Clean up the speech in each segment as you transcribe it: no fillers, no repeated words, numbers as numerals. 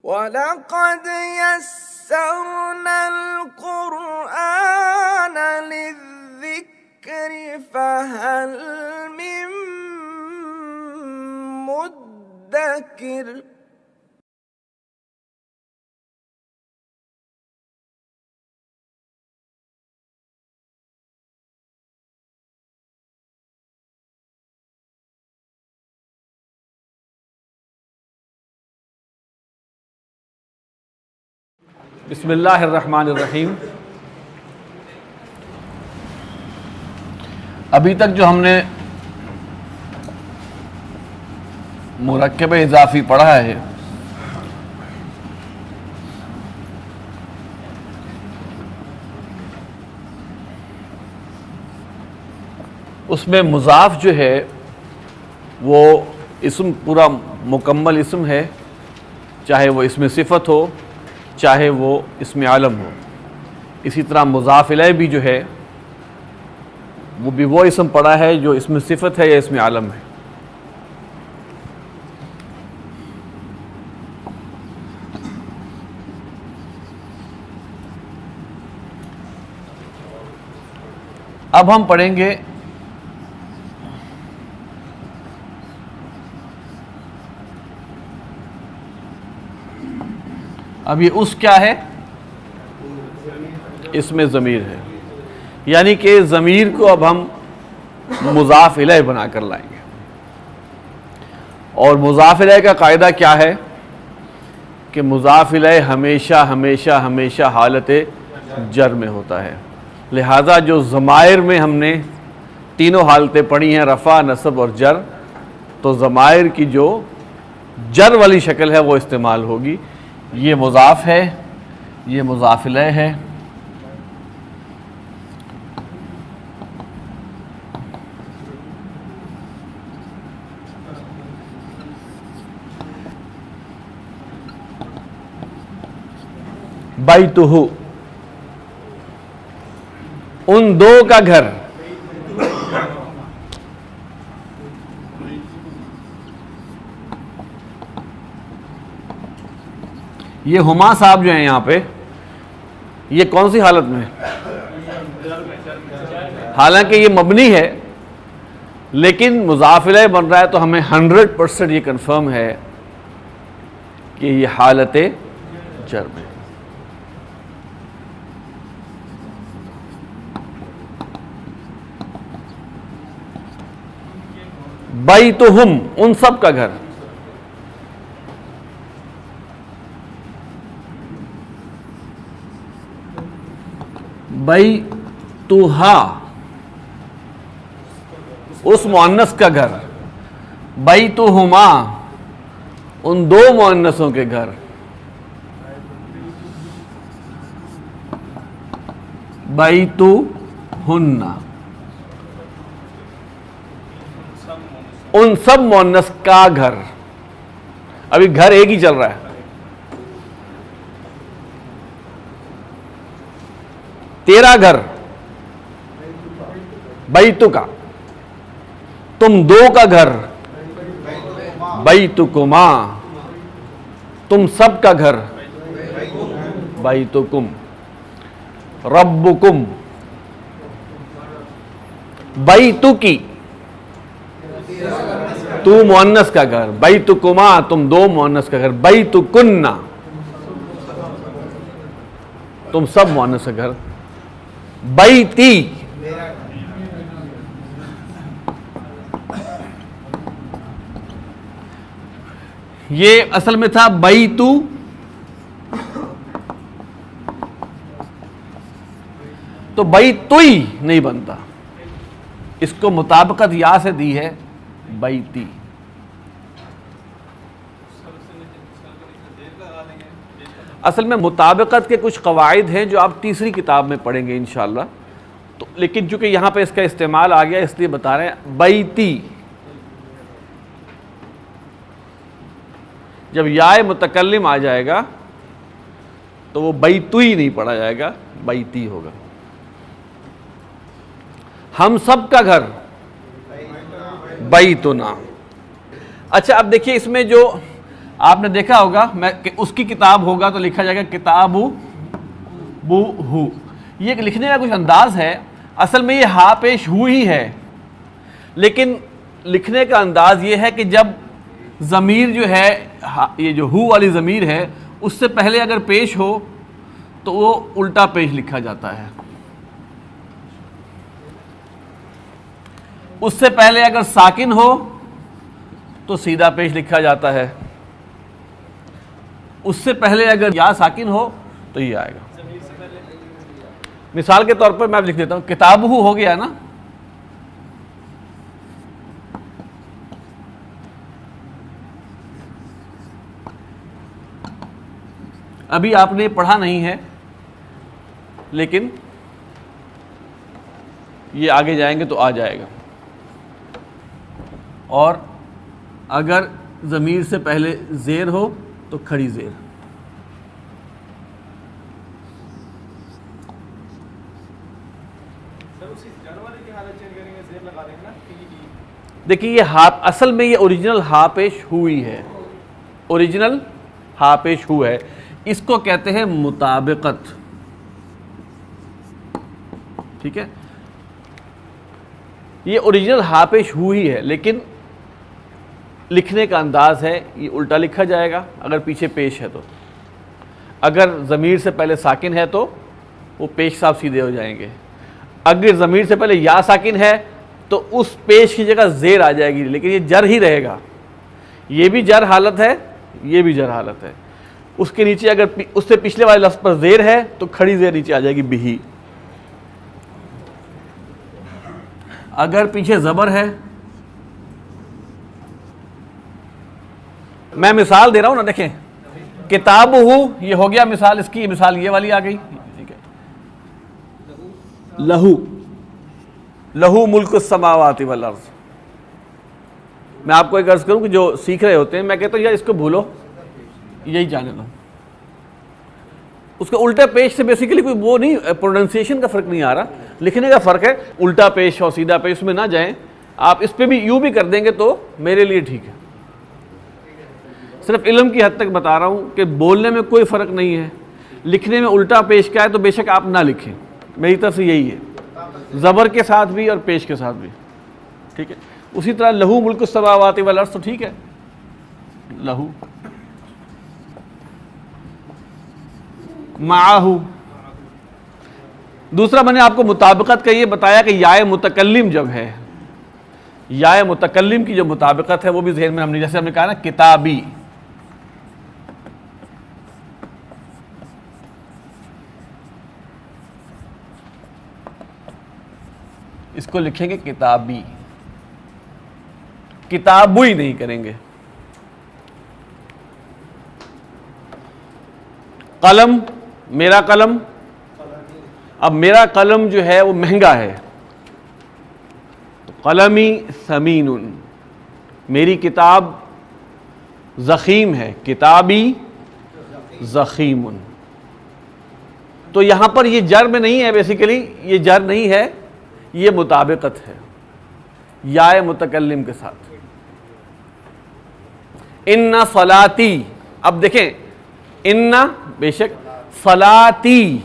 وَلَقَدْ يَسَّرْنَا الْقُرْآنَ لِلذِّكْرِ فَهَلْ مِن مُّدَّكِرٍ۔ بسم اللہ الرحمن الرحیم۔ ابھی تک جو ہم نے مرکب اضافی پڑھا ہے اس میں مضاف جو ہے وہ اسم پورا مکمل اسم ہے، چاہے وہ اسم صفت ہو چاہے وہ اسم عالم ہو۔ اسی طرح مضاف الیہ بھی جو ہے وہ بھی وہ اسم پڑا ہے جو اسم صفت ہے یا اسم عالم ہے۔ اب ہم پڑھیں گے اب یہ اس کیا ہے؟ اسم ضمیر ہے، یعنی کہ ضمیر کو اب ہم مضاف الیہ بنا کر لائیں گے۔ اور مضاف الیہ کا قاعدہ کیا ہے کہ مضاف الیہ ہمیشہ ہمیشہ ہمیشہ حالت جر میں ہوتا ہے، لہذا جو ضمائر میں ہم نے تینوں حالتیں پڑھی ہیں، رفع، نصب اور جر، تو ضمائر کی جو جر والی شکل ہے وہ استعمال ہوگی۔ یہ مضاف ہے، یہ مضاف الیہ ہے، بیتہ، ان دو کا گھر۔ یہ ہما صاحب جو ہیں یہاں پہ، یہ کون سی حالت میں ہے؟ حالانکہ یہ مبنی ہے لیکن مضاف الیہ بن رہا ہے، تو ہمیں 100% یہ کنفرم ہے کہ یہ حالت جر میں۔ بیتہم، ان سب کا گھر۔ بیتہا، اس مؤنث کا گھر۔ بیتہما، ان دو مؤنثوں کے گھر۔ بیتہن، ان سب مؤنث کا گھر۔ ابھی گھر ایک ہی چل رہا ہے۔ تیرا گھر، بیتکا، تم دو کا گھر، بیتکما، تم سب کا گھر، بیتکم، ربکم، بیتکی، تو مؤنث کا گھر، بیتکما، تم دو مؤنث کا گھر، بیتکن، تم سب مؤنث کا گھر، بیتی، یہ اصل میں تھا بیتو، تو بیتوئی نہیں بنتا، اس کو مطابقت یا سے دی ہے بیتی۔ اصل میں مطابقت کے کچھ قواعد ہیں جو آپ تیسری کتاب میں پڑھیں گے انشاءاللہ، تو لیکن چونکہ یہاں پہ اس کا استعمال آ گیا اس لیے بتا رہے ہیں۔ بیتی، جب یا متکلم آ جائے گا تو وہ بیتوئی نہیں پڑھا جائے گا، بیتی ہوگا۔ ہم سب کا گھر، بیتنا۔ اچھا اب دیکھیے اس میں جو آپ نے دیکھا ہوگا کہ اس کی کتاب ہوگا تو لکھا جائے گا کتاب بو ہو. یہ لکھنے کا کچھ انداز ہے، اصل میں یہ ہا پیش ہو ہی ہے، لیکن لکھنے کا انداز یہ ہے کہ جب ضمیر جو ہے، یہ جو ہو والی ضمیر ہے، اس سے پہلے اگر پیش ہو تو وہ الٹا پیش لکھا جاتا ہے. اس سے پہلے اگر ساکن ہو تو سیدھا پیش لکھا جاتا ہے. اس سے پہلے اگر یا ساکن ہو تو یہ آئے گا. مثال کے طور پر میں لکھ دیتا ہوں، کتاب ہو گیا نا، ابھی آپ نے پڑھا نہیں ہے لیکن یہ آگے جائیں گے تو آ جائے گا. اور اگر ضمیر سے پہلے زیر ہو تو کھڑی زیر. دیکھیے یہ ہا، اصل میں یہ اوریجنل ہا پیش ہوئی ہے، اوریجنل ہا پیش ہو ہے، اس کو کہتے ہیں مطابقت. ٹھیک ہے، یہ اوریجنل ہا پیش ہوئی ہے، لیکن لکھنے کا انداز ہے یہ الٹا لکھا جائے گا اگر پیچھے پیش ہے تو. اگر ضمیر سے پہلے ساکن ہے تو وہ پیش صاحب سیدھے ہو جائیں گے. اگر ضمیر سے پہلے یا ساکن ہے تو اس پیش کی جگہ زیر آ جائے گی، لیکن یہ جر ہی رہے گا. یہ بھی جر حالت ہے، یہ بھی جر حالت ہے. اس کے نیچے اگر اس سے پچھلے والے لفظ پر زیر ہے تو کھڑی زیر نیچے آ جائے گی، بھی. اگر پیچھے زبر ہے، میں مثال دے رہا ہوں نا، دیکھیں کتاب ہو یہ ہو گیا مثال، اس کی مثال یہ والی آ گئی. ٹھیک ہے، لہو، لہو ملک السماوات والارض. میں آپ کو ایک عرض کروں کہ جو سیکھ رہے ہوتے ہیں، میں کہتا ہوں یار اس کو بھولو، یہی جانے دو. اس کے الٹا پیش سے بیسیکلی کوئی وہ نہیں، پروننسیشن کا فرق نہیں آ رہا، لکھنے کا فرق ہے. الٹا پیش اور سیدھا پیش میں نہ جائیں. آپ اس پہ بھی یوں بھی کر دیں گے تو میرے لیے ٹھیک ہے. صرف علم کی حد تک بتا رہا ہوں کہ بولنے میں کوئی فرق نہیں ہے. لکھنے میں الٹا پیش کیا ہے تو بے شک آپ نہ لکھیں، میری طرف سے یہی ہے، زبر کے ساتھ بھی اور پیش کے ساتھ بھی. ٹھیک ہے، اسی طرح لہو ملک السماوات والارض تو ٹھیک ہے، لہو. معاہو، دوسرا میں نے آپ کو مطابقت کا یہ بتایا کہ یائے متکلم جب ہے، یائے متکلم کی جو مطابقت ہے وہ بھی ذہن میں ہم نے، جیسے ہم نے کہا نا کتابی، اس کو لکھیں گے کتابی، کتابوئی نہیں کریں گے. قلم، میرا قلم، اب میرا قلم جو ہے وہ مہنگا ہے، قلمی ثمین، میری کتاب ضخیم ہے، کتابی ضخیم. تو یہاں پر یہ جر میں نہیں ہے، بیسیکلی یہ جر نہیں ہے، یہ مطابقت ہے یائے متکلم کے ساتھ. ان صلاتی، اب دیکھیں ان بے شک، صلاتی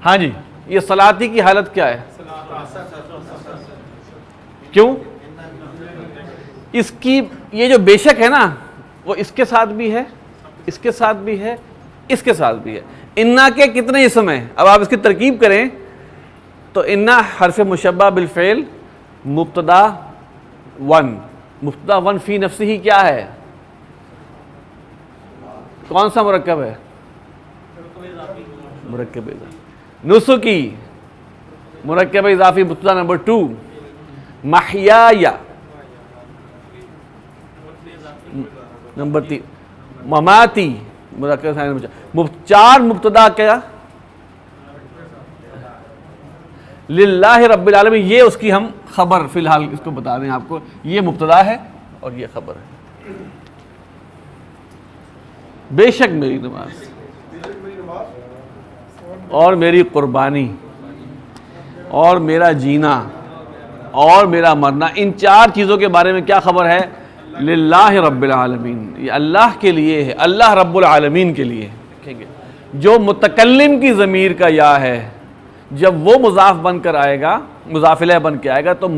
ہاں جی، یہ صلاتی کی حالت کیا ہے؟ کیوں؟ اس کی یہ جو بے شک ہے نا وہ اس کے ساتھ بھی ہے، اس کے ساتھ بھی ہے، اس کے ساتھ بھی ہے. انا کے کتنے اسم ہیں؟ اب آپ اس کی ترکیب کریں تو انا حرف مشبہ بالفعل، مبتدا ون، مبتدا ون فی نفسہ ہی کیا ہے؟ کون سا مرکب ہے؟ مرکب اضافی. نسکی، مرکب اضافی مبتدا نمبر 2. محیایا، نمبر 3 مماتی چار مبتدا کیا للہ رب العالمین، یہ اس کی ہم خبر فی الحال اس کو بتا دیں آپ کو، یہ مبتدا ہے اور یہ خبر ہے. بے شک میری نماز اور میری قربانی اور میرا جینا اور میرا مرنا، ان چار چیزوں کے بارے میں کیا خبر ہے؟ للہ رب العالمین، یہ اللہ کے لیے ہے، اللہ رب العالمین کے لیے. دیکھیں گے جو متکلم کی ضمیر کا یا ہے، جب وہ مضاف بن کر آئے گا، مضاف الیہ بن کے آئے گا، تو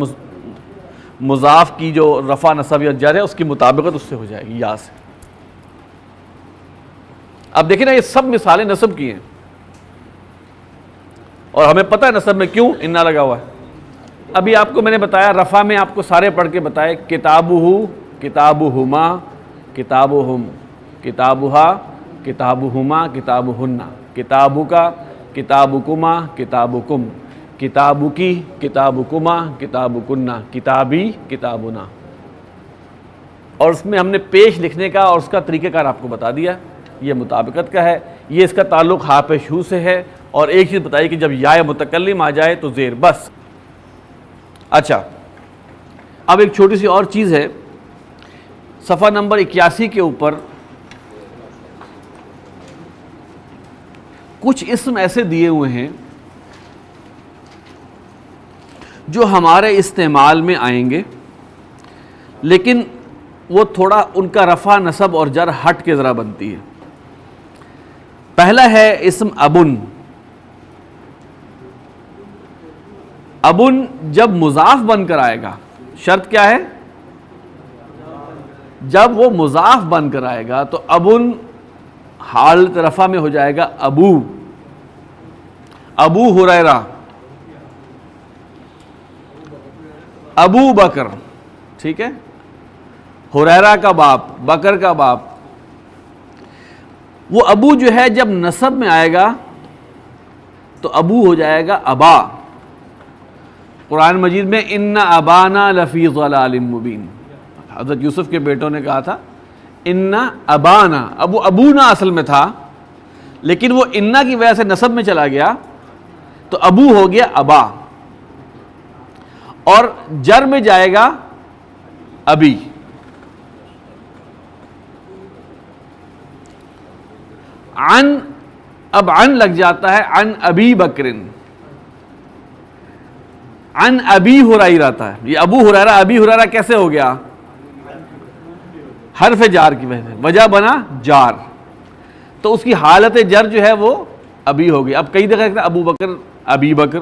مضاف کی جو رفع نصب یا جر ہے اس کی مطابقت اس سے ہو جائے گی، یا سے. اب دیکھیں نا یہ سب مثالیں نصب کی ہیں، اور ہمیں پتہ ہے نصب میں کیوں انا لگا ہوا ہے. ابھی آپ کو میں نے بتایا رفع میں آپ کو سارے پڑھ کے بتائے، کتابہ، کتابہما، کتابہم، کتابہا، کتابہما، کتابہن، کتابکا، کتابکما، کتابکم، کتابکی، کتابکما، کتابکنہ، کتابی، کتابنا. اور اس میں ہم نے پیش لکھنے کا اور اس کا طریقہ کار آپ کو بتا دیا، یہ مطابقت کا ہے، یہ اس کا تعلق ہا پیش ہو سے ہے، اور ایک چیز بتائی کہ جب یا متکلم آ جائے تو زیر بس. اچھا اب ایک چھوٹی سی اور چیز ہے، صفحہ نمبر 81 کے اوپر کچھ اسم ایسے دیے ہوئے ہیں جو ہمارے استعمال میں آئیں گے، لیکن وہ تھوڑا ان کا رفع نصب اور جر ہٹ کے ذرا بنتی ہے. پہلا ہے اسم ابن. ابن جب مضاف بن کر آئے گا، شرط کیا ہے؟ جب وہ مضاف بن کر آئے گا تو ابن حالت رفع میں ہو جائے گا ابو. ابو ہریرہ، ابو بکر، ٹھیک ہے، ہریرہ کا باپ، بکر کا باپ. وہ ابو جو ہے جب نسب میں آئے گا تو ابو ہو جائے گا ابا. قرآن مجید میں ان ابانا لفی ضلال مبین، حضرت یوسف کے بیٹوں نے کہا تھا ان ابانا، ابونا اصل میں تھا، لیکن وہ انا کی وجہ سے نسب میں چلا گیا تو ابو ہو گیا ابا، اور جر میں جائے گا ابی. عن، اب عن لگ جاتا ہے، عن ابی بکرن، عن ابی ہریرہ تھا. یہ ابو ہریرہ ابی ہریرہ کیسے ہو گیا؟ حرف جار کی وجہ سے، وجہ بنا جار، تو اس کی حالت جر جو ہے وہ ابی ہو گئی. اب کئی جگہ کہتے ہیں ابو بکر، ابی بکر،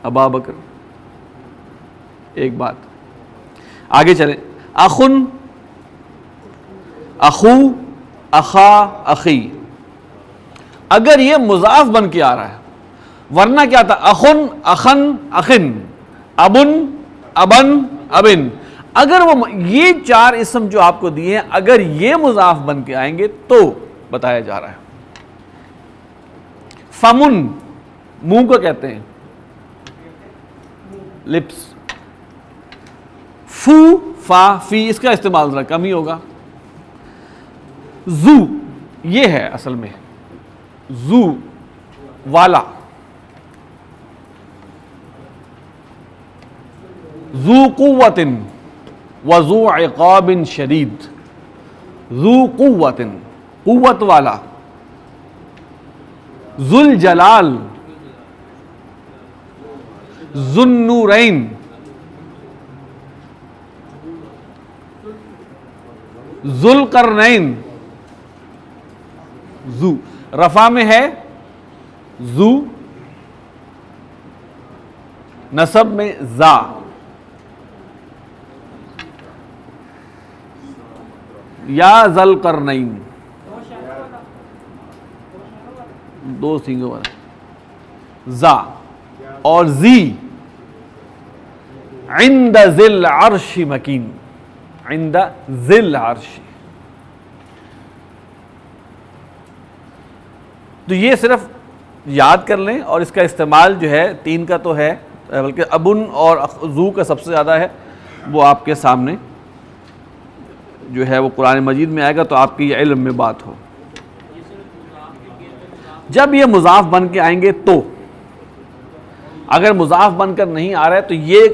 ابا بکر. ایک بات آگے چلیں، اخن، اخو، اخا، اخی. اگر یہ مضاف بن کے آ رہا ہے، ورنہ کیا تھا؟ اخن، اخن، اخن، ابن، ابن، ابن. اگر وہ یہ چار اسم جو آپ کو دیے ہیں اگر یہ مضاف بن کے آئیں گے تو بتایا جا رہا ہے. فمن، منہ کو کہتے ہیں، لپس. فو، فا، فی، اس کا استعمال ذرا کم ہی ہوگا. زو، یہ ہے اصل میں زو والا. ذو قوت وذو عقاب شدید. ذو قوت، قوت والا. ذو الجلال، ذو النورین. ذو القرنین. ذو رفع میں ہے ذو، نصب میں ذا. یا ذل قرنین، دو سینگوں والا ذا. اور زی، عند ذی العرش مکین، عند ذی العرش. تو یہ صرف یاد کر لیں، اور اس کا استعمال جو ہے تین کا تو ہے، بلکہ ابن اور ذو کا سب سے زیادہ ہے، وہ آپ کے سامنے جو ہے وہ قرآن مجید میں آئے گا تو آپ کی علم میں بات ہو. جب یہ مضاف بن کے آئیں گے تو، اگر مضاف بن کر نہیں آ رہا ہے تو یہ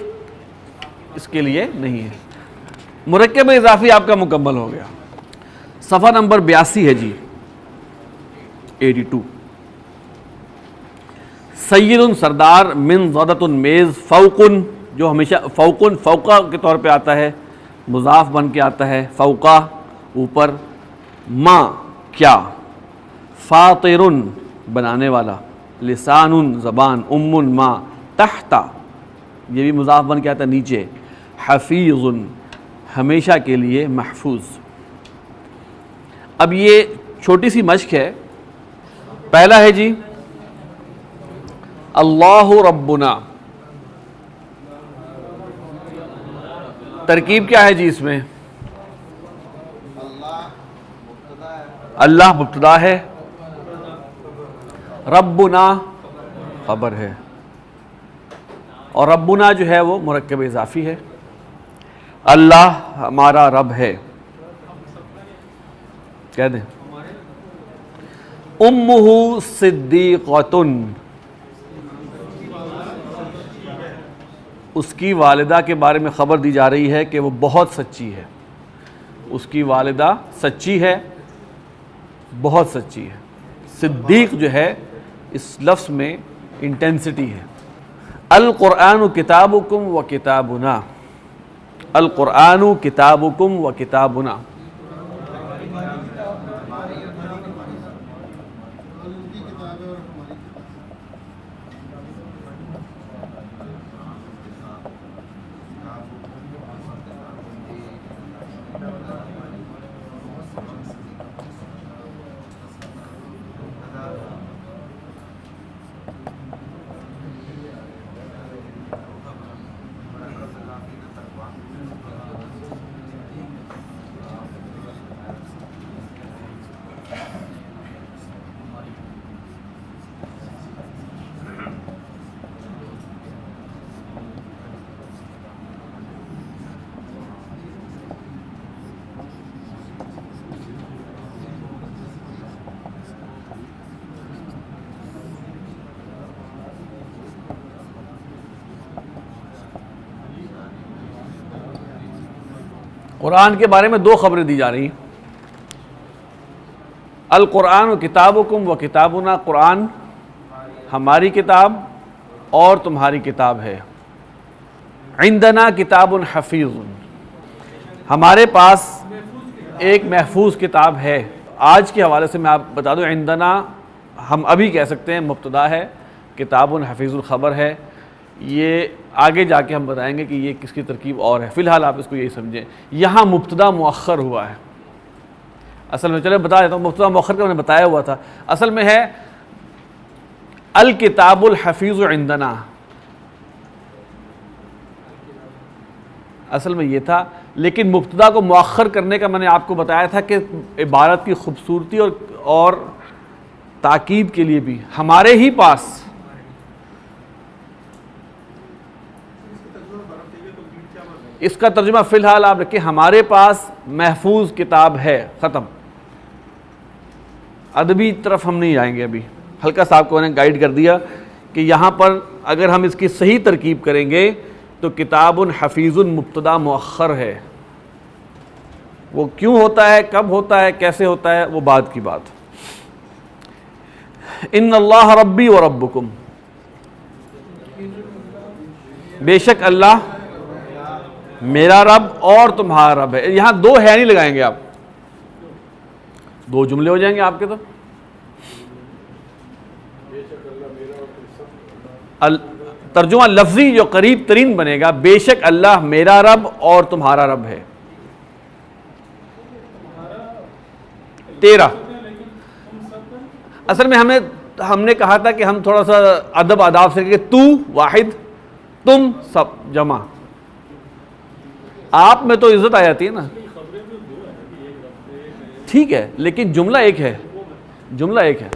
اس کے لیے نہیں ہے. مرکب اضافی آپ کا مکمل ہو گیا. صفحہ نمبر 82 ہے جی، 82. سید سردار، من زدۃ میز، فوقن جو ہمیشہ فوقن فوقہ کے طور پہ آتا ہے، مضاف بن کے آتا ہے، فوقہ اوپر، ما کیا، فاطر بنانے والا، لسان زبان، ما تحت یہ بھی مضاف بن کے آتا ہے نیچے، حفیظ ہمیشہ کے لیے محفوظ. اب یہ چھوٹی سی مشق ہے. پہلا ہے جی اللہ ربنا، ترکیب کیا ہے جی اس میں؟ اللہ مبتدا ہے، ربنا خبر ہے، اور ربنا جو ہے وہ مرکب اضافی ہے. اللہ ہمارا رب ہے، کہہ دیں. امہ صدیقۃ، اس کی والدہ کے بارے میں خبر دی جا رہی ہے کہ وہ بہت سچی ہے. اس کی والدہ سچی ہے، بہت سچی ہے. صدیق جو ہے اس لفظ میں انٹینسٹی ہے. القرآن کتابکم و کتابنا، القرآن کتابکم و کتابنا. قرآن کے بارے میں دو خبریں دی جا رہی ہیں. القرآن کتابکم و کتابنا، قرآن ہماری کتاب اور تمہاری کتاب ہے. عندنا کتاب حفیظ، ہمارے پاس ایک محفوظ کتاب ہے. آج کے حوالے سے میں آپ بتا دوں، عندنا ہم ابھی کہہ سکتے ہیں مبتدا ہے، کتاب حفیظ الخبر ہے. یہ آگے جا کے ہم بتائیں گے کہ یہ کس کی ترکیب اور ہے. فی الحال آپ اس کو یہی سمجھیں. یہاں مبتدا مؤخر ہوا ہے اصل میں. چلے بتا دیتا ہوں، مبتدا مؤخر کا میں نے بتایا ہوا تھا. اصل میں ہے الکتاب الحفیظ عندنا، اصل میں یہ تھا. لیکن مبتدا کو مؤخر کرنے کا میں نے آپ کو بتایا تھا کہ عبارت کی خوبصورتی اور تاکید کے لیے بھی ہمارے ہی پاس. اس کا ترجمہ فی الحال آپ رکھیں، ہمارے پاس محفوظ کتاب ہے، ختم. ادبی طرف ہم نہیں آئیں گے ابھی. ہلکا سا آپ کو میں نے گائیڈ کر دیا کہ یہاں پر اگر ہم اس کی صحیح ترکیب کریں گے تو کتاب حفیظ مبتدا مؤخر ہے. وہ کیوں ہوتا ہے، کب ہوتا ہے، کیسے ہوتا ہے، وہ بعد کی بات. ان اللہ ربی و ربکم، بے شک اللہ میرا رب اور تمہارا رب ہے. یہاں دو ہے نہیں لگائیں گے آپ، دو جملے ہو جائیں گے آپ کے. تو ترجمہ لفظی جو قریب ترین بنے گا، بے شک اللہ میرا رب اور تمہارا رب ہے. 13 اصل میں ہم نے کہا تھا کہ ہم تھوڑا سا ادب آداب سے کہ تو واحد، تم سب جمع. آپ میں تو عزت آ جاتی ہے نا. ٹھیک ہے، لیکن جملہ ایک ہے، جملہ ایک ہے،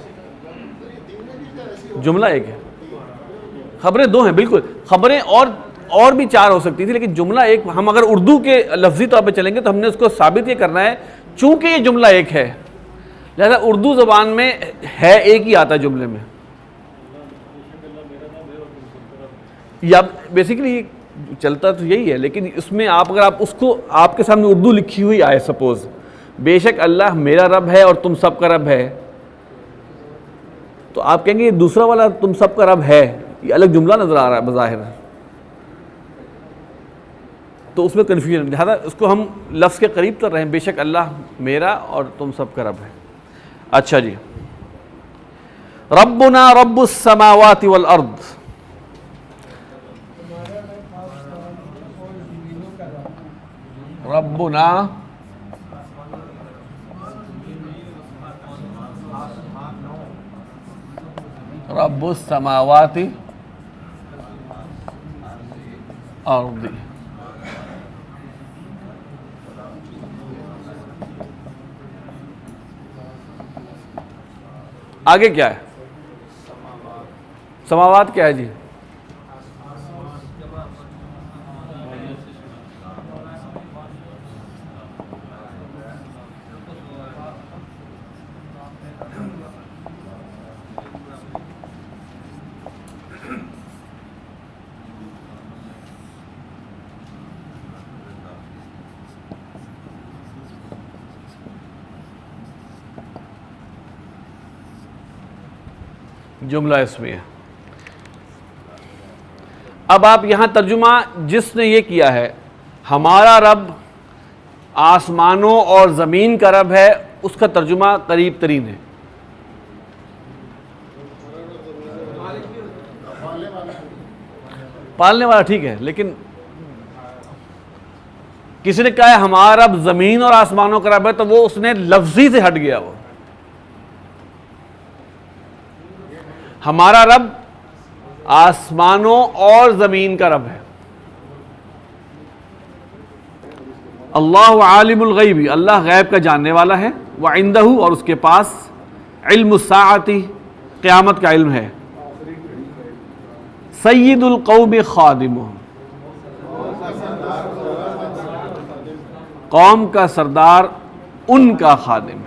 جملہ ایک ہے. خبریں دو ہیں بالکل. خبریں اور اور بھی 4 ہو سکتی تھی، لیکن جملہ ایک. ہم اگر اردو کے لفظی طور پہ چلیں گے تو ہم نے اس کو ثابت یہ کرنا ہے چونکہ یہ جملہ ایک ہے، لہذا اردو زبان میں ہے ایک ہی آتا ہے جملے میں. یا بیسیکلی چلتا تو یہی ہے، لیکن اس میں آپ اگر آپ اس کو آپ کے سامنے اردو لکھی ہوئی آئے سپوز، بے شک اللہ میرا رب ہے اور تم سب کا رب ہے، تو آپ کہیں گے یہ دوسرا والا تم سب کا رب ہے یہ الگ جملہ نظر آ رہا ہے بظاہر، تو اس میں کنفیوژن. لہٰذا اس کو ہم لفظ کے قریب کر رہے ہیں، بے شک اللہ میرا اور تم سب کا رب ہے. اچھا جی، ربنا رب السماوات والارض، ربنا رب السماوات والارض. آگے کیا ہے؟ سماوات کیا ہے جی؟ جملہ اسمی ہے. اب آپ یہاں ترجمہ جس نے یہ کیا ہے ہمارا رب آسمانوں اور زمین کا رب ہے، اس کا ترجمہ قریب ترین ہے. پالنے والا ٹھیک ہے، لیکن کسی نے کہا ہے ہمارا رب زمین اور آسمانوں کا رب ہے تو وہ اس نے لفظی سے ہٹ گیا. وہ ہمارا رب آسمانوں اور زمین کا رب ہے. اللہ عالم الغیب، اللہ غیب کا جاننے والا ہے، وعندہ اور اس کے پاس علم الساعۃ قیامت کا علم ہے. سید القوم خادمہم، قوم کا سردار ان کا خادم ہے.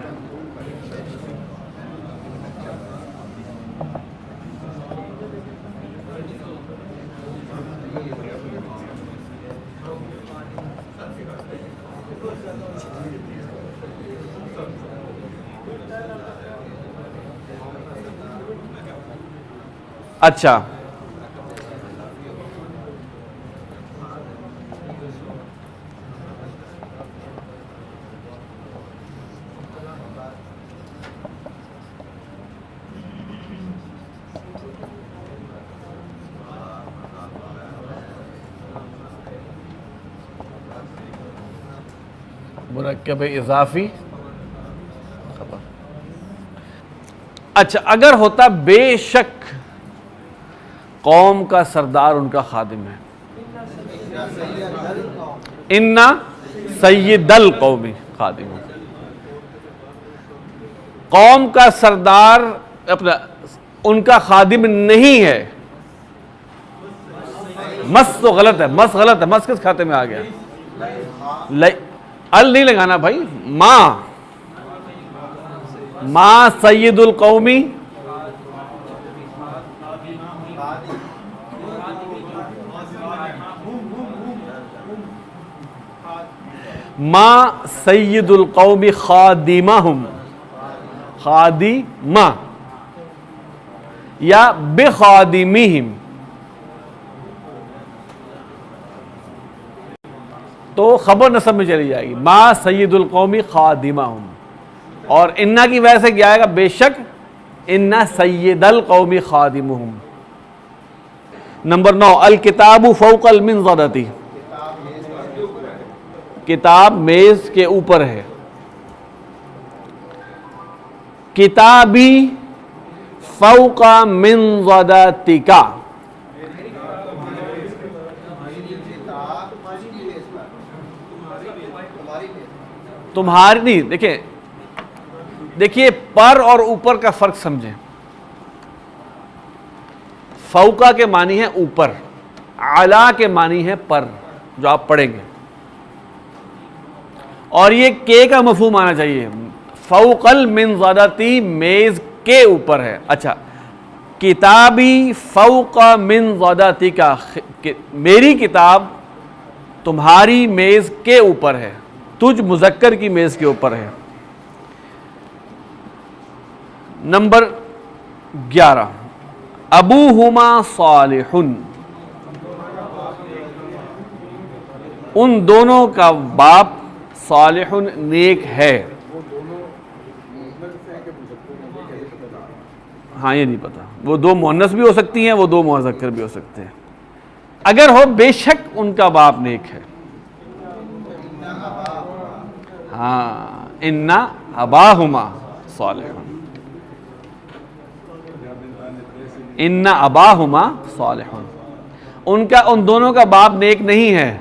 اچھا، مرکب اضافی. اچھا، اگر ہوتا بے شک قوم کا سردار ان کا خادم ہے، اِنَّ سید القوم خادم، قوم کا سردار اپنا ان کا خادم نہیں ہے. مس تو غلط ہے، مس غلط ہے. مس کس کھاتے میں آ گیا؟ ال نہیں لگانا بھائی. ما سید القومی، ما سید القوم خادمہم، خادمہ یا بخادمہم، تو خبر نصب میں چلی جائے گی. ما سید القوم خادمہم، اور انا کی وجہ سے کیا آئے گا؟ بے شک ان سید القوم خادمہم. نمبر 9، الکتاب فوق المنضدۃ، کتاب میز کے اوپر ہے. کتابی فوق منضدتک، تمہاری نہیں. دیکھیے پر اور اوپر کا فرق سمجھیں. فوقہ کے معنی ہے اوپر، علا کے معنی ہے پر، جو آپ پڑھیں گے، اور یہ کے کا مفہوم آنا چاہیے، فوق المنضدتی میز کے اوپر ہے. اچھا، کتابی فوق منضدتی کا، میری کتاب تمہاری میز کے اوپر ہے، تجھ مذکر کی میز کے اوپر ہے. نمبر 11 ابوہما صالح، ان دونوں کا باپ صالح نیک ہے. ہاں یہ نہیں پتا، وہ دو مؤنث بھی ہو سکتی ہیں، وہ دو مذکر بھی ہو سکتے ہیں. اگر ہو بے شک ان کا باپ نیک ہے. ہاں ان اباہما صالح، ان اباہما صالح، ان دونوں کا باپ نیک نہیں ہے.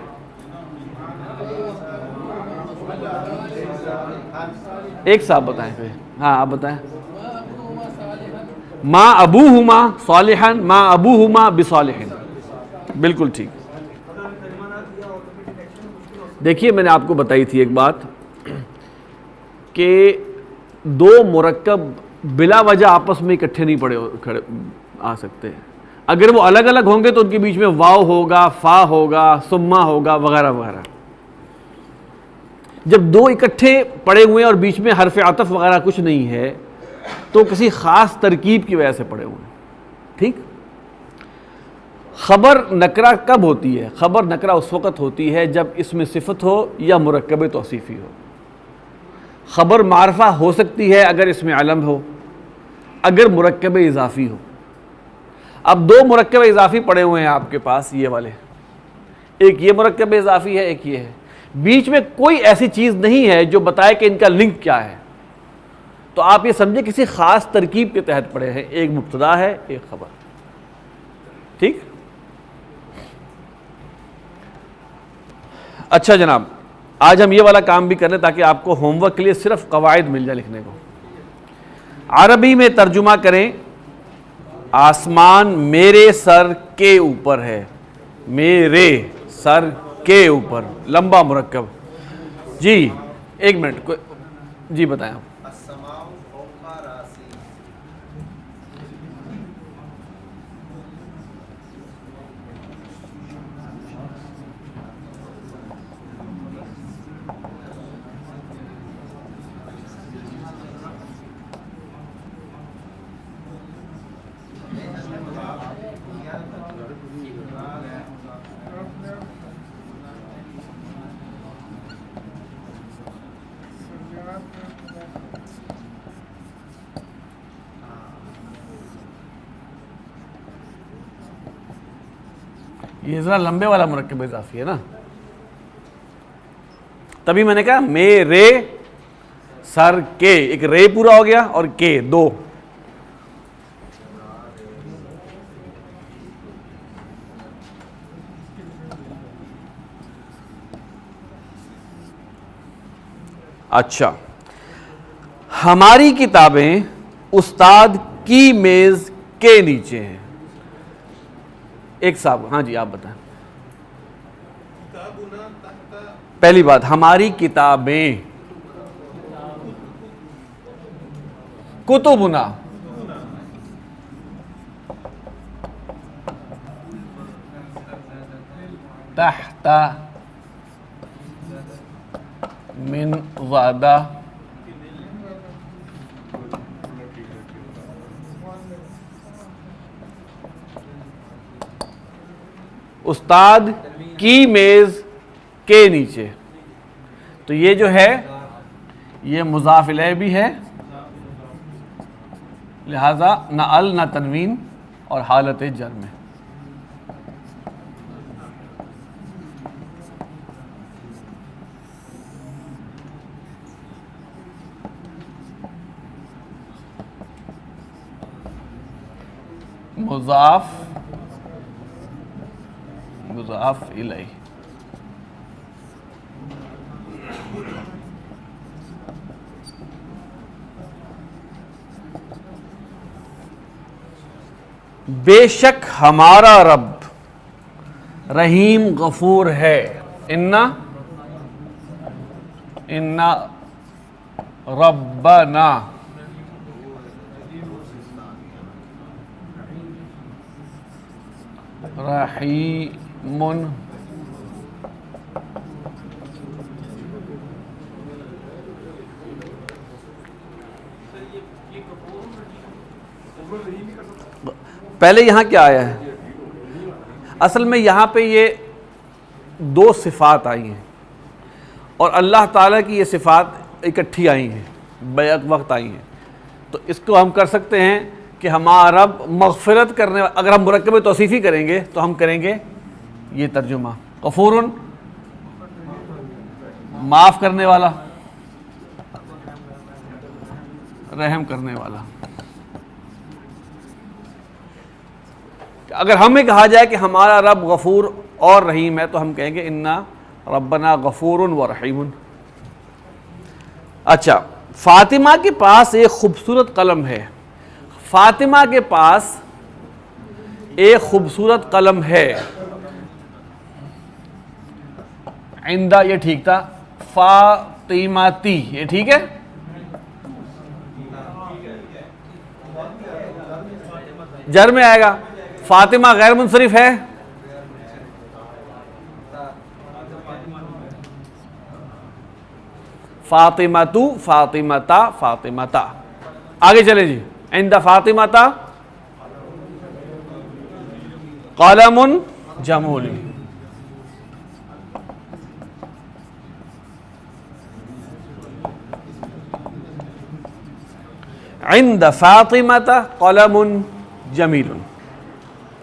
ایک صاحب بتائیں پھر. ہاں آپ بتائیں. ما ابوہما صالحا، ما ابوہما بصالح، بالکل ٹھیک. دیکھیے میں نے آپ کو بتائی تھی ایک بات کہ دو مرکب بلا وجہ آپس میں اکٹھے نہیں کھڑے آ سکتے. اگر وہ الگ الگ ہوں گے تو ان کے بیچ میں واو ہوگا، فا ہوگا، سما ہوگا، وغیرہ وغیرہ. جب دو اکٹھے پڑے ہوئے ہیں اور بیچ میں حرف عطف وغیرہ کچھ نہیں ہے تو کسی خاص ترکیب کی وجہ سے پڑے ہوئے ہیں. ٹھیک. خبر نکرہ کب ہوتی ہے؟ خبر نکرہ اس وقت ہوتی ہے جب اس میں صفت ہو یا مرکب توصیفی ہو. خبر معرفہ ہو سکتی ہے اگر اس میں علم ہو، اگر مرکب اضافی ہو. اب دو مرکب اضافی پڑے ہوئے ہیں آپ کے پاس، یہ والے، ایک یہ مرکب اضافی ہے، ایک یہ ہے. بیچ میں کوئی ایسی چیز نہیں ہے جو بتائے کہ ان کا لنک کیا ہے، تو آپ یہ سمجھے کسی خاص ترکیب کے تحت پڑے ہیں. ایک مبتدا ہے، ایک خبر. ٹھیک. اچھا جناب، آج ہم یہ والا کام بھی کر لیں تاکہ آپ کو ہوم ورک کے لیے صرف قواعد مل جائے لکھنے کو. عربی میں ترجمہ کریں، آسمان میرے سر کے اوپر ہے. میرے سر کے اوپر، لمبا مرکب. جی ایک منٹ، جی بتائیں آپ. یہ ذرا لمبے والا مرکب اضافی ہے نا، تبھی میں نے کہا میرے سر کے. ایک رے پورا ہو گیا اور کے دو. اچھا، ہماری کتابیں استاد کی میز کے نیچے ہیں. ایک صاحب، ہاں جی آپ بتائیں. پہلی بات، ہماری کتابیں، کتبنا، تحت من زادہ، استاد کی میز کے نیچے. تو یہ جو ہے یہ مضاف الیہ بھی ہے، لہذا نہ ال نہ تنوین اور حالت جر میں. مضاف الیہ. بے شک ہمارا رب رحیم غفور ہے. انا ربنا رحیم. پہلے یہاں کیا آیا ہے؟ اصل میں یہاں پہ یہ دو صفات آئی ہیں اور اللہ تعالیٰ کی یہ صفات اکٹھی آئی ہیں، بیک وقت آئی ہیں. تو اس کو ہم کر سکتے ہیں کہ ہمارا رب مغفرت کرنے والا. اگر ہم مرکب توصیفی کریں گے تو ہم کریں گے یہ ترجمہ غفور، معاف کرنے والا، رحم کرنے والا. اگر ہمیں کہا جائے کہ ہمارا رب غفور اور رحیم ہے تو ہم کہیں گے انا ربنا غفور و رحیم. اچھا، فاطمہ کے پاس ایک خوبصورت قلم ہے. فاطمہ کے پاس ایک خوبصورت قلم ہے. عندہ یہ ٹھیک تھا، فاطماتی یہ ٹھیک ہے. جر میں آئے گا. فاطمہ غیر منصرف ہے، فاطمتو فاطمتا فاطمتا. آگے چلے جی. عند فاطمتا قلم جمول. عند فاطمتا قلم جمیل.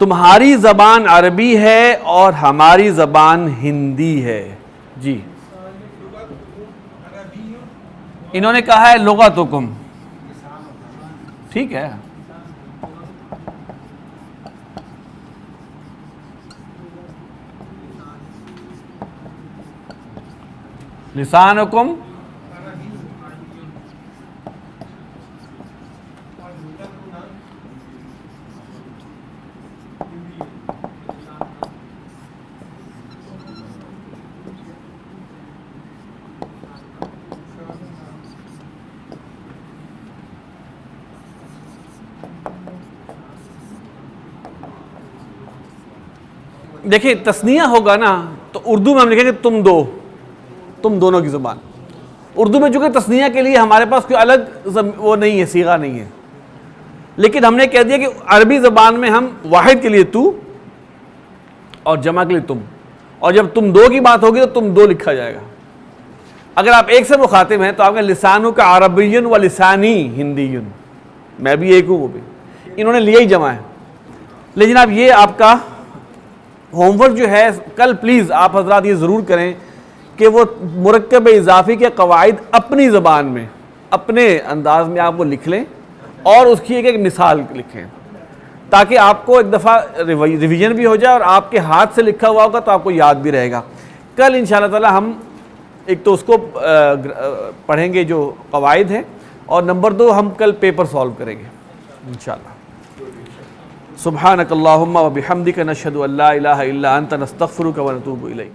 تمہاری زبان عربی ہے اور ہماری زبان ہندی ہے. جی انہوں نے کہا ہے لغتکم، ٹھیک ہے. لسانکم دیکھیں تثنیہ ہوگا نا تو اردو میں ہم لکھیں گے تم دو، تم دونوں کی زبان. اردو میں چونکہ تثنیہ کے لیے ہمارے پاس کوئی الگ وہ نہیں ہے، صیغہ نہیں ہے، لیکن ہم نے کہہ دیا کہ عربی زبان میں ہم واحد کے لیے تو اور جمع کے لیے تم، اور جب تم دو کی بات ہوگی تو تم دو لکھا جائے گا. اگر آپ ایک سے مخاطب ہیں تو آپ کا لسانوں کا عربی و لسانی ہندی، میں بھی ایک ہوں وہ بھی. انہوں نے لیا ہی جمع ہے. لیکن اب یہ آپ کا ہوم ورک جو ہے کل پلیز آپ حضرات یہ ضرور کریں کہ وہ مرکب اضافی کے قواعد اپنی زبان میں اپنے انداز میں آپ وہ لکھ لیں اور اس کی ایک ایک مثال لکھیں تاکہ آپ کو ایک دفعہ ریویژن بھی ہو جائے اور آپ کے ہاتھ سے لکھا ہوا ہوگا تو آپ کو یاد بھی رہے گا. کل انشاءاللہ تعالی ہم ایک تو اس کو پڑھیں گے جو قواعد ہیں، اور نمبر 2 ہم کل پیپر سالو کریں گے انشاءاللہ. سبحانک اللہم و بحمدک نشہد ان لا الہ الا انت نستغفرک و نتوب الیک.